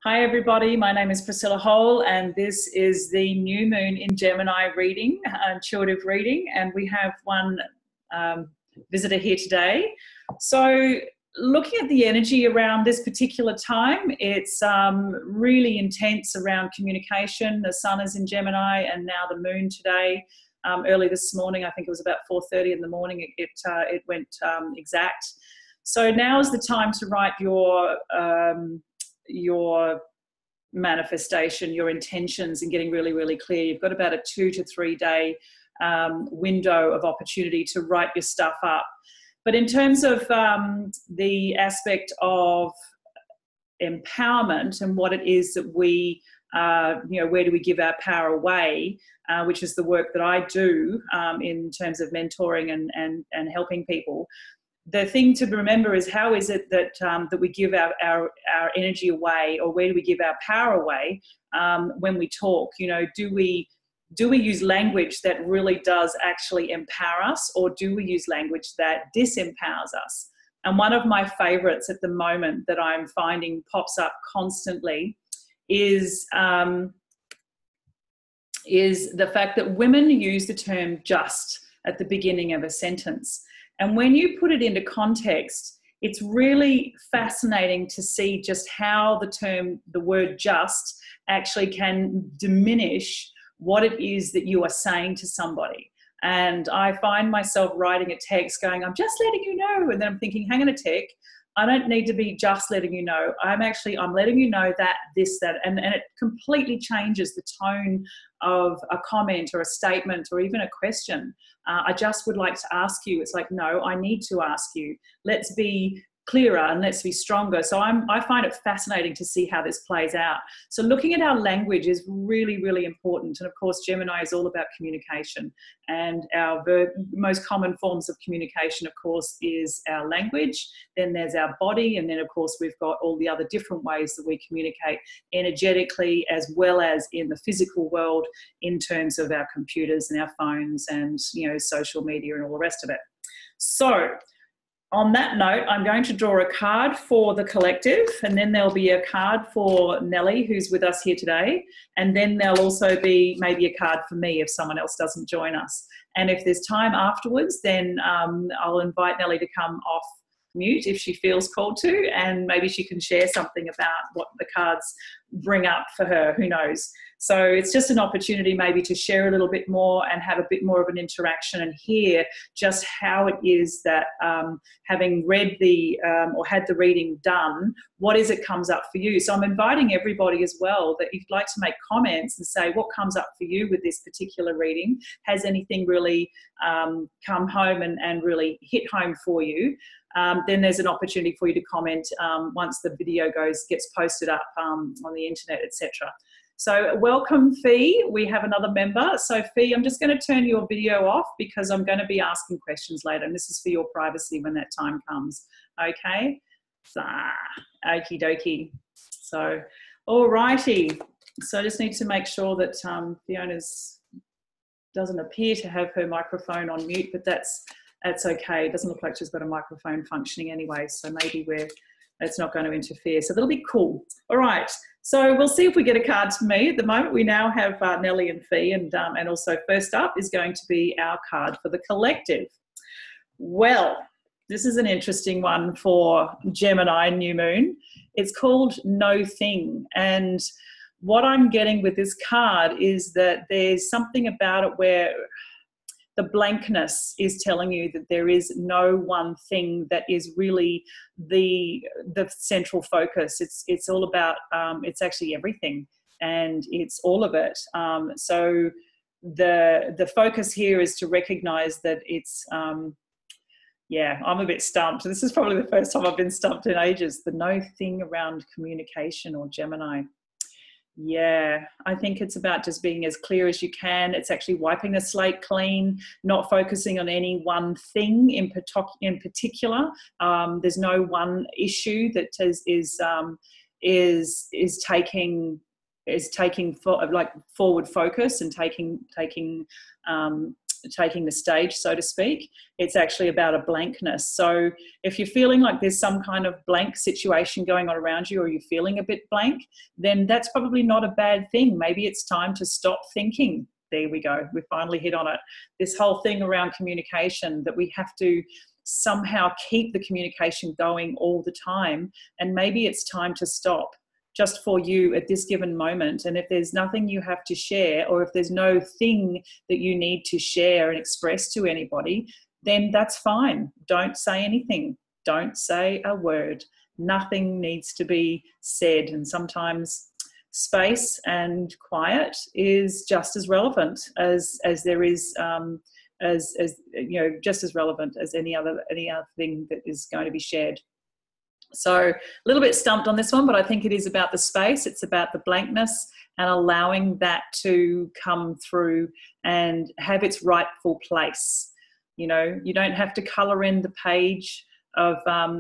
Hi everybody, my name is Priscilla Hole and this is the new moon in Gemini reading, intuitive reading, and we have one visitor here today. So looking at the energy around this particular time, it's really intense around communication. The sun is in Gemini and now the moon today. Early this morning, I think it was about 4:30 in the morning, it went exact. So now is the time to write your manifestation, your intentions, and getting really, really clear. You've got about a 2 to 3 day window of opportunity to write your stuff up. But in terms of the aspect of empowerment and what it is that we, where do we give our power away, which is the work that I do in terms of mentoring and helping people. The thing to remember is, how is it that that we give our energy away, or where do we give our power away when we talk? You know, do we use language that really does actually empower us, or do we use language that disempowers us? And one of my favorites at the moment that I'm finding pops up constantly is the fact that women use the term just at the beginning of a sentence. And when you put it into context, it's really fascinating to see just how the word just actually can diminish what it is that you are saying to somebody. And I find myself writing a text going, I'm just letting you know. And then I'm thinking, hang on a tick. I don't need to be just letting you know. I'm letting you know that, this, that, and it completely changes the tone of a comment or a statement or even a question. I just would like to ask you. It's like, no, I need to ask you. Let's be clearer and let's be stronger. So I find it fascinating to see how this plays out. So looking at our language is really, really important. And of course, Gemini is all about communication. And our most common forms of communication, of course, is our language. Then there's our body. And then, of course, we've got all the other different ways that we communicate energetically, as well as in the physical world, in terms of our computers and our phones and, social media and all the rest of it. So on that note, I'm going to draw a card for the collective, and then there'll be a card for Nellie, who's with us here today, and then there'll also be maybe a card for me if someone else doesn't join us. And if there's time afterwards, then I'll invite Nellie to come off mute if she feels called to, and maybe she can share something about what the cards bring up for her, who knows. So it's just an opportunity maybe to share a little bit more and have a bit more of an interaction and hear just how it is that having read or had the reading done, what is it comes up for you. So I'm inviting everybody as well that if you'd like to make comments and say what comes up for you with this particular reading. Has anything really come home and really hit home for you? Then there's an opportunity for you to comment once the video gets posted up on the internet, etc. So welcome, Fee. We have another member. So Fee, I'm just going to turn your video off because I'm going to be asking questions later, and this is for your privacy when that time comes. Okay? So, okie dokie. So, all righty. So I just need to make sure that Fiona's doesn't appear to have her microphone on mute, but that's okay. It doesn't look like she's got a microphone functioning anyway, so maybe it's not going to interfere. So that'll be cool. All right. So we'll see if we get a card to me. At the moment, we now have Nellie and Fee, and also first up is going to be our card for the collective. Well, this is an interesting one for Gemini new moon. It's called No Thing. And what I'm getting with this card is that there's something about it where the blankness is telling you that there is no one thing that is really the central focus. It's all about, it's actually everything, and it's all of it. So the focus here is to recognize that it's, I'm a bit stumped. This is probably the first time I've been stumped in ages. The no thing around communication or Gemini. Yeah, I think it's about just being as clear as you can. It's actually wiping the slate clean, not focusing on any one thing in particular. There's no one issue that is taking forward focus and taking taking the stage, so to speak. It's actually about a blankness. So if you're feeling like there's some kind of blank situation going on around you, or you're feeling a bit blank, then that's probably not a bad thing. Maybe it's time to stop thinking. There we go. We finally hit on it. This whole thing around communication, that we have to somehow keep the communication going all the time. And maybe it's time to stop just for you at this given moment. And if there's nothing you have to share, or if there's no thing that you need to share and express to anybody, then that's fine. Don't say anything. Don't say a word. Nothing needs to be said. And sometimes space and quiet is just as relevant as there is, as you know, just as relevant as any other thing that is going to be shared. So a little bit stumped on this one, but I think it is about the space. It's about the blankness and allowing that to come through and have its rightful place. You know, you don't have to colour in the page of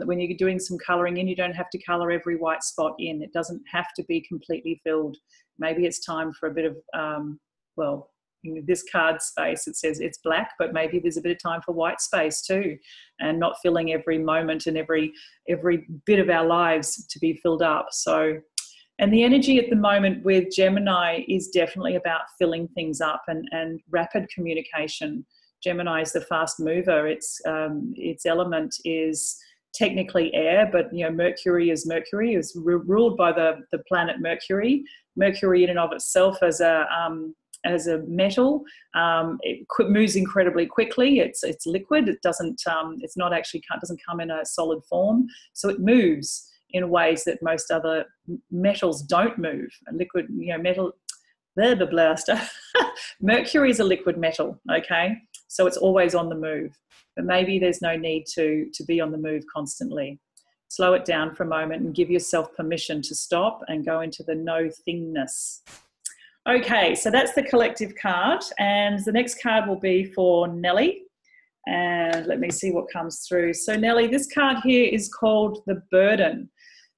when you're doing some colouring in, you don't have to colour every white spot in. It doesn't have to be completely filled. Maybe it's time for a bit of, well, in this card space, it says it's black, but maybe there's a bit of time for white space too, and not filling every moment and every bit of our lives to be filled up. So, and the energy at the moment with Gemini is definitely about filling things up and rapid communication. Gemini is the fast mover. Its element is technically air, but you know, Mercury is ruled by the planet Mercury. Mercury in and of itself as a metal, it moves incredibly quickly. It's liquid. It doesn't come in a solid form, so it moves in ways that most other metals don't move. A liquid, you know, metal, blah blah blah stuff. Mercury is a liquid metal, okay, so it's always on the move. But maybe there's no need to be on the move constantly. Slow it down for a moment and give yourself permission to stop and go into the no thingness. Okay, so that's the collective card, and the next card will be for Nellie. And let me see what comes through. So Nellie, this card here is called the burden.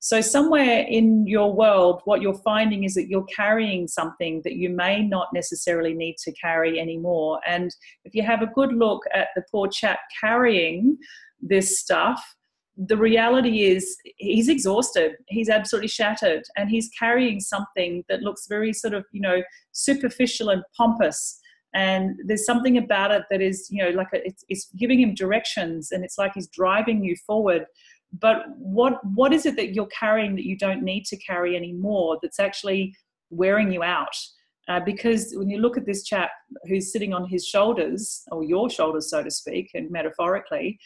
So somewhere in your world, what you're finding is that you're carrying something that you may not necessarily need to carry anymore. And if you have a good look at the poor chap carrying this stuff, the reality is he's exhausted. He's absolutely shattered, and he's carrying something that looks very sort of, you know, superficial and pompous. And there's something about it that is, you know, like it's giving him directions, and it's like he's driving you forward. But what is it that you're carrying that you don't need to carry anymore, that's actually wearing you out? Because when you look at this chap who's sitting on his shoulders, or your shoulders, so to speak, and metaphorically,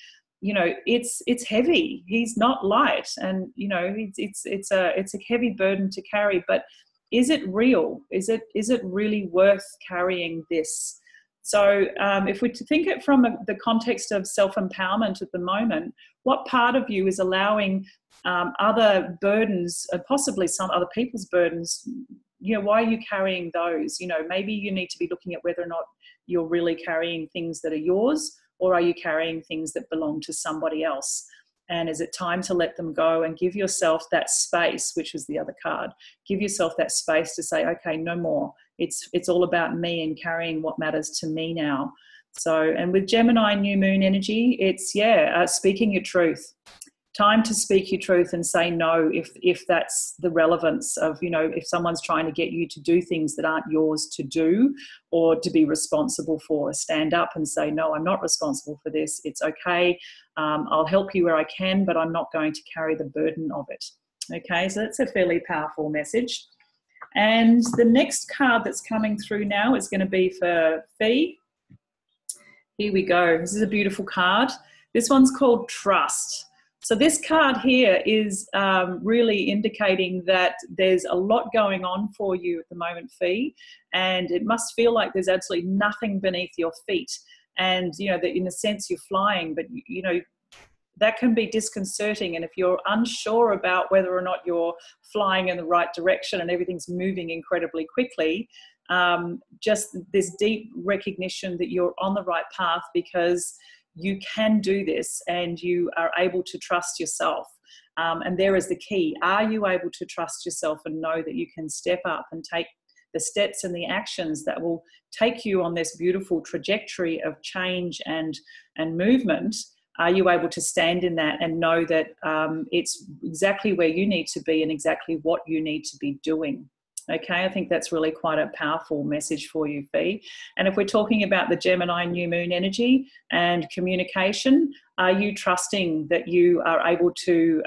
you know, it's heavy. He's not light, and you know, it's a heavy burden to carry. But is it real? Is it really worth carrying this? So if we think it from the context of self-empowerment at the moment, what part of you is allowing other burdens, possibly some other people's burdens? You know, why are you carrying those? You know, maybe you need to be looking at whether or not you're really carrying things that are yours, or are you carrying things that belong to somebody else? And is it time to let them go and give yourself that space, which is the other card? Give yourself that space to say, okay, no more. It's all about me and carrying what matters to me now. So, and with Gemini new moon energy, it's, speaking your truth. Time to speak your truth and say no if that's the relevance of, you know, if someone's trying to get you to do things that aren't yours to do or to be responsible for. Stand up and say, no, I'm not responsible for this. It's okay. I'll help you where I can, but I'm not going to carry the burden of it. Okay, so that's a fairly powerful message. And the next card that's coming through now is going to be for Fee. Here we go. This is a beautiful card. This one's called Trust. So this card here is really indicating that there's a lot going on for you at the moment, Fee, and it must feel like there's absolutely nothing beneath your feet. And, you know, that in a sense you're flying, but, you know, that can be disconcerting. And if you're unsure about whether or not you're flying in the right direction and everything's moving incredibly quickly, just this deep recognition that you're on the right path, because you can do this and you are able to trust yourself. And there is the key. Are you able to trust yourself and know that you can step up and take the steps and the actions that will take you on this beautiful trajectory of change and movement, are you able to stand in that and know that it's exactly where you need to be and exactly what you need to be doing? Okay, I think that's really quite a powerful message for you, Fee. And if we're talking about the Gemini new moon energy and communication, are you trusting that you are able to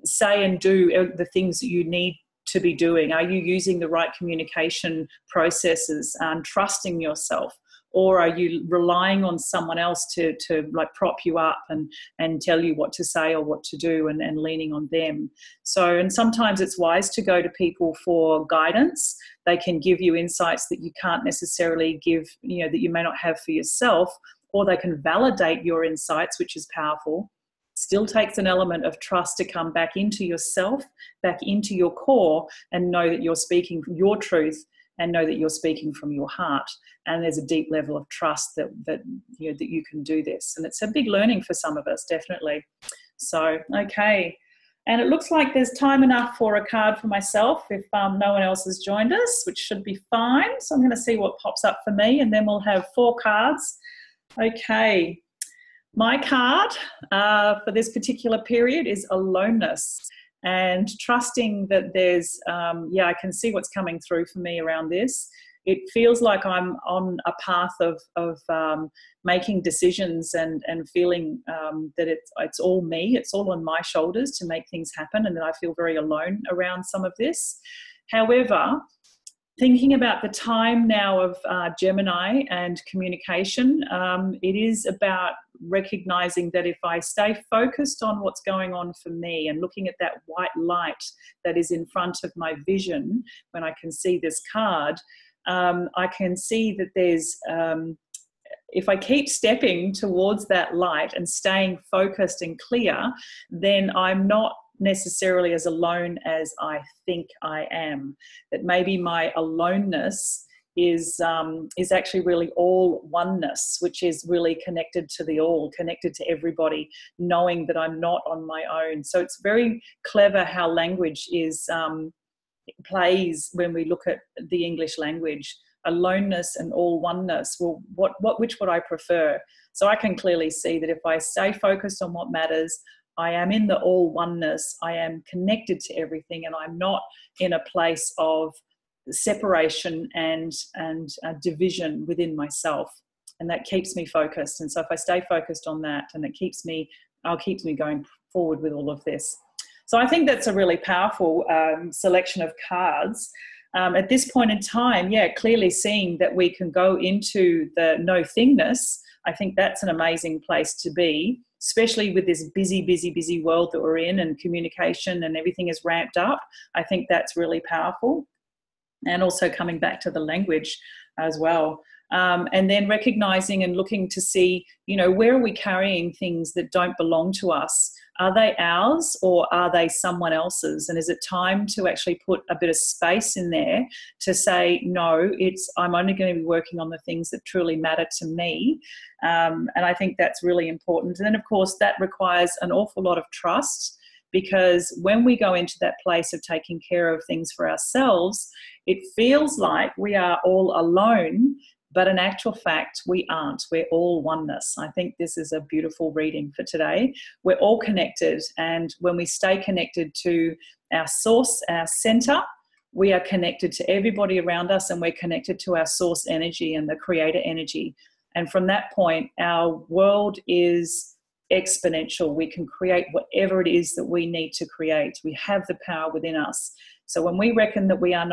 say and do the things that you need to be doing? Are you using the right communication processes, trusting yourself? Or are you relying on someone else to like prop you up and tell you what to say or what to do, and leaning on them? So, and sometimes it's wise to go to people for guidance. They can give you insights that you can't necessarily give, that you may not have for yourself, or they can validate your insights, which is powerful. Still takes an element of trust to come back into yourself, back into your core, and know that you're speaking your truth and know that you're speaking from your heart. And there's a deep level of trust that you can do this. And it's a big learning for some of us, definitely. So, okay. And it looks like there's time enough for a card for myself if no one else has joined us, which should be fine. So I'm going to see what pops up for me, and then we'll have 4 cards. Okay. My card for this particular period is aloneness, and trusting that there's, I can see what's coming through for me around this. It feels like I'm on a path of making decisions and feeling that it's all me, it's all on my shoulders to make things happen, and that I feel very alone around some of this. However, thinking about the time now of Gemini and communication, it is about recognizing that if I stay focused on what's going on for me and looking at that white light that is in front of my vision, when I can see this card, I can see that there's, if I keep stepping towards that light and staying focused and clear, then I'm not necessarily as alone as I think I am. That maybe my aloneness is actually really all oneness, which is really connected to the all, connected to everybody, knowing that I'm not on my own. So it's very clever how language is plays when we look at the English language. Aloneness and all oneness. Well, which would I prefer? So I can clearly see that if I stay focused on what matters, I am in the all oneness, I am connected to everything, and I'm not in a place of separation and division within myself. And that keeps me focused. And so if I stay focused on that, and it keeps me going forward with all of this. So I think that's a really powerful selection of cards. At this point in time, clearly seeing that we can go into the no thingness, I think that's an amazing place to be, especially with this busy world that we're in, and communication and everything is ramped up. I think that's really powerful. And also coming back to the language as well. And then recognizing and looking to see, where are we carrying things that don't belong to us? Are they ours, or are they someone else's? And is it time to actually put a bit of space in there to say, no, I'm only going to be working on the things that truly matter to me. And I think that's really important. And then, of course, that requires an awful lot of trust, because when we go into that place of taking care of things for ourselves, it feels like we are all alone, but in actual fact, we aren't. We're all oneness. I think this is a beautiful reading for today. We're all connected, and when we stay connected to our source, our center, we are connected to everybody around us, and we're connected to our source energy and the creator energy. And from that point, our world is exponential. We can create whatever it is that we need to create. We have the power within us. So when we recognize that we are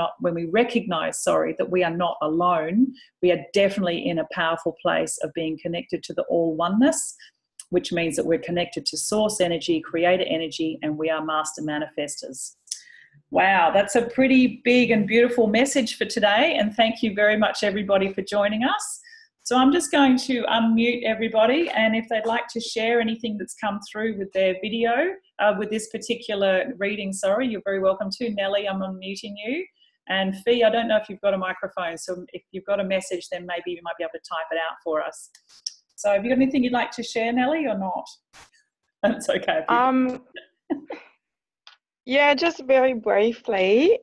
not alone, we are definitely in a powerful place of being connected to the all oneness, which means that we're connected to source energy, creator energy, and we are master manifestors. Wow, that's a pretty big and beautiful message for today. And thank you very much, everybody, for joining us. So I'm just going to unmute everybody, and if they'd like to share anything that's come through with their video, with this particular reading, you're very welcome to. Nellie, I'm unmuting you. And Fee, I don't know if you've got a microphone, so if you've got a message, then maybe you might be able to type it out for us. So have you got anything you'd like to share, Nellie, or not? That's okay. Yeah, just very briefly.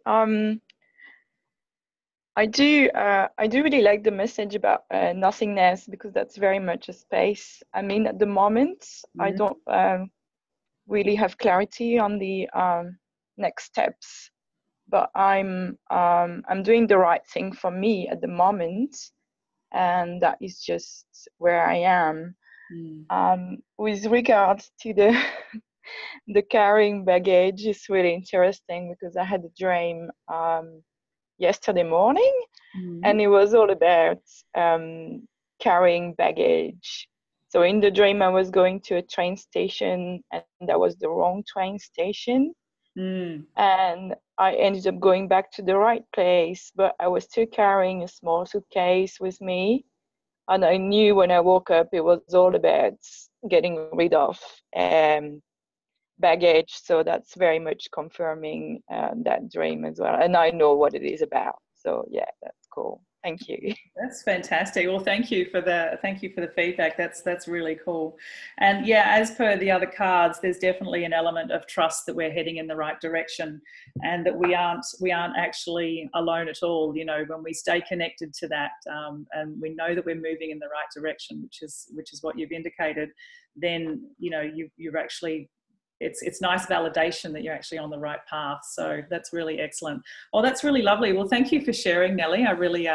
I do really like the message about nothingness, because that's very much a space. I mean, at the moment, I Mm. don't really have clarity on the next steps, but I'm doing the right thing for me at the moment, and that is just where I am. Mm. With regards to the the carrying baggage, is really interesting because I had a dream yesterday morning, Mm. and it was all about carrying baggage. So in the dream, I was going to a train station, and that was the wrong train station. Mm. And I ended up going back to the right place, but I was still carrying a small suitcase with me. And I knew when I woke up, it was all about getting rid of um, baggage. So that's very much confirming that dream as well. And I know what it is about. So yeah, that's cool. Thank you. That's fantastic. Well, thank you for the feedback. That's really cool. And yeah, as per the other cards, there's definitely an element of trust that we're heading in the right direction, and that we aren't actually alone at all. You know, when we stay connected to that, and we know that we're moving in the right direction, which is what you've indicated, then you know you're actually, it's nice validation that you're actually on the right path. So that's really excellent. Oh, that's really lovely. Well, thank you for sharing, Nellie. I really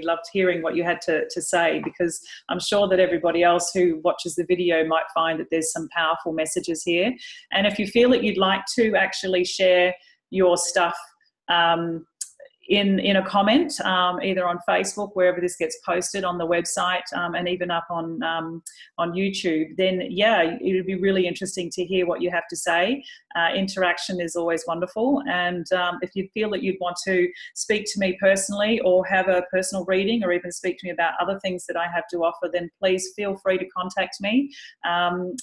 loved hearing what you had to say, because I'm sure that everybody else who watches the video might find that there's some powerful messages here. And if you feel that you'd like to actually share your stuff, um, in a comment, either on Facebook, wherever this gets posted, on the website, and even up on YouTube, then yeah, it would be really interesting to hear what you have to say. Interaction is always wonderful. And if you feel that you'd want to speak to me personally, or have a personal reading, or even speak to me about other things that I have to offer, then please feel free to contact me.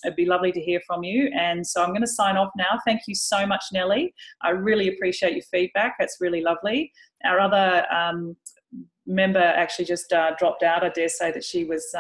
It'd be lovely to hear from you. And so I'm going to sign off now. Thank you so much, Nellie. I really appreciate your feedback. That's really lovely. Our other member actually just dropped out. I dare say that she was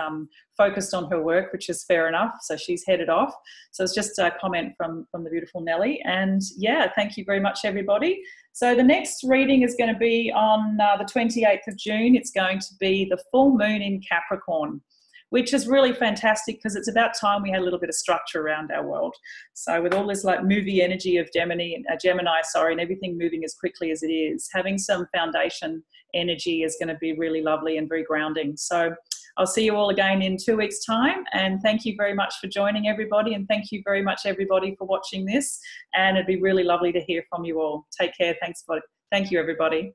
focused on her work, which is fair enough. So she's headed off. So it's just a comment from the beautiful Nellie. And yeah, thank you very much, everybody. So the next reading is going to be on the 28th of June. It's going to be the full moon in Capricorn, which is really fantastic, because it's about time we had a little bit of structure around our world. So with all this like movie energy of Gemini, and everything moving as quickly as it is, having some foundation energy is going to be really lovely and very grounding. So I'll see you all again in 2 weeks' time. And thank you very much for joining, everybody. And thank you very much, everybody, for watching this. And it'd be really lovely to hear from you all. Take care. Thank you, everybody.